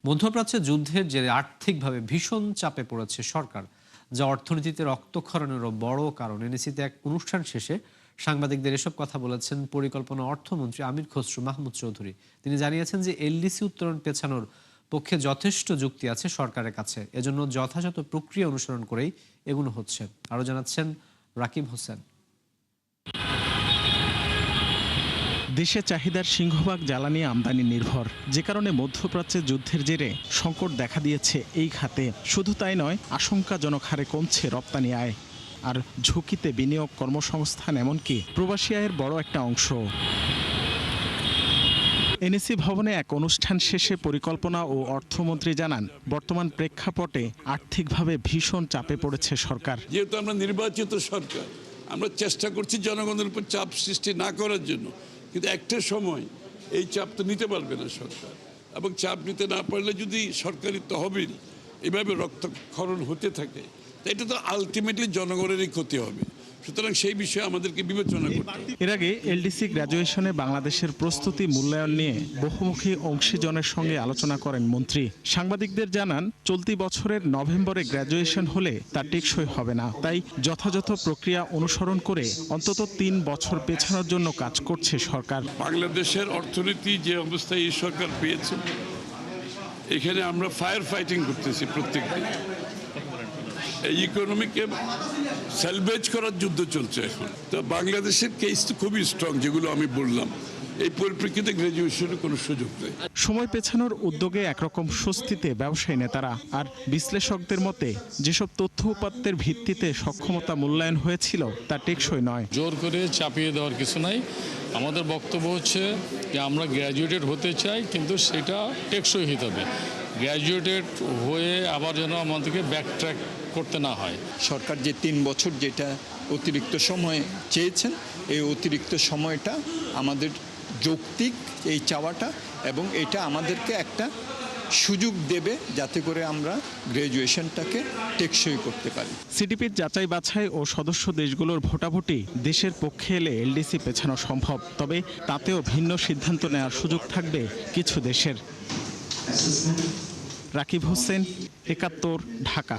মধ্যপ্রাচ্যে যুদ্ধের জেরে আর্থিকভাবে ভীষণ চাপে পড়েছে সরকার, যা অর্থনীতিতে রক্তক্ষরণেরও বড় কারণ। এনএসিতে এক অনুষ্ঠান শেষে সাংবাদিকদের এসব কথা বলেছেন পরিকল্পনা অর্থমন্ত্রী আমির খসরু মাহমুদ চৌধুরী। তিনি জানিয়েছেন যে এলডিসি উত্তোলন পেছানোর পক্ষে যথেষ্ট যুক্তি আছে সরকারের কাছে, এজন্য যথাযথ প্রক্রিয়া অনুসরণ করেই এগুলো হচ্ছে। আরও জানাচ্ছেন রাকিব হোসেন। দেশে চাহিদার সিংহভাগ জ্বালানি আমদানি নির্ভর, যে কারণে মধ্যপ্রাচ্যে যুদ্ধের জেরে সংকট দেখা দিয়েছে এই খাতে। শুধু তাই নয়, আশঙ্কাজনক হারে কমছে রপ্তানি আয়, আর ঝুঁকিতে বিনিয়োগ, কর্মসংস্থান, এমনকি প্রবাসী আয়ের বড় একটা অংশ। এনএসি ভবনে এক অনুষ্ঠান শেষে পরিকল্পনা ও অর্থমন্ত্রী জানান, বর্তমান প্রেক্ষাপটে আর্থিকভাবে ভীষণ চাপে পড়েছে সরকার। যেহেতু আমরা নির্বাচিত সরকার, আমরা চেষ্টা করছি জনগণের উপর চাপ সৃষ্টি না করার জন্য, কিন্তু একটা সময় এই চাপ তো নিতে পারবে না সরকার, এবং চাপ নিতে না পারলে যদি সরকারি তহবিল এভাবে রক্তক্ষরণ হতে থাকে, এটা তো আলটিমেটলি জনগণেরই ক্ষতি হবে। সুতরাং সেই বিষয়ে আমাদেরকে বিবেচনা করতে হবে। এর আগে এলডিসি গ্র্যাজুয়েশনে বাংলাদেশের প্রস্তুতি মূল্যায়ন নিয়ে বহুমুখী অংশীজনের সঙ্গে আলোচনা করেন মন্ত্রী। সাংবাদিকদের জানান, চলতি বছরের নভেম্বরে গ্র্যাজুয়েশন হলে তা টেকসই হবে না, তাই যথাযথ প্রক্রিয়া অনুসরণ করে অন্তত 3 বছর পেছানোর জন্য কাজ করছে সরকার। বাংলাদেশের অর্থনীতি যে অবস্থায় এই সরকার পেয়েছে, এখানে আমরা ফায়ার ফাইটিং করতেছি প্রত্যেকদিন। এই ইকোনমিকে সেলভেজ করার যুদ্ধ চলছে এখন। তো বাংলাদেশের কেস তো খুবই স্ট্রং, যেগুলো আমি বললাম। এই পরিপ্রেক্ষিতে গ্র্যাজুয়েশনের কোনো সুযোগ নেই। সময় পেছানোর উদ্যোগে একরকম স্বস্তিতে ব্যবসায়ী নেতারা, আর বিশ্লেষকদের মতে যেসব তথ্য উপাত্তের ভিত্তিতে সক্ষমতা মূল্যায়ন হয়েছিল তা টেকসই নয়। জোর করে চাপিয়ে দেওয়ার কিছু নাই। আমাদের বক্তব্য হচ্ছে যে আমরা গ্র্যাজুয়েটেড হতে চাই, কিন্তু সেটা টেকসই হতে হবে। গ্র্যাজুয়েটেড হয়ে আবার যেন আমাদেরকে ব্যাকট্র্যাক করতে না হয়। সরকার যে 3 বছর যেটা অতিরিক্ত সময় চেয়েছেন, এই অতিরিক্ত সময়টা আমাদের যৌক্তিক এই চাওয়াটা, এবং এটা আমাদেরকে একটা সুযোগ দেবে যাতে করে আমরা গ্র্যাজুয়েশনটাকে টেকসই করতে পারি। সিডিপির যাচাই বাছাই ও সদস্য দেশগুলোর ভোটাভুটি দেশের পক্ষে এলে এলডিসি পেছানো সম্ভব, তবে তাতেও ভিন্ন সিদ্ধান্ত নেওয়ার সুযোগ থাকবে কিছু দেশের। রাকিব হোসেন, ৭১, ঢাকা।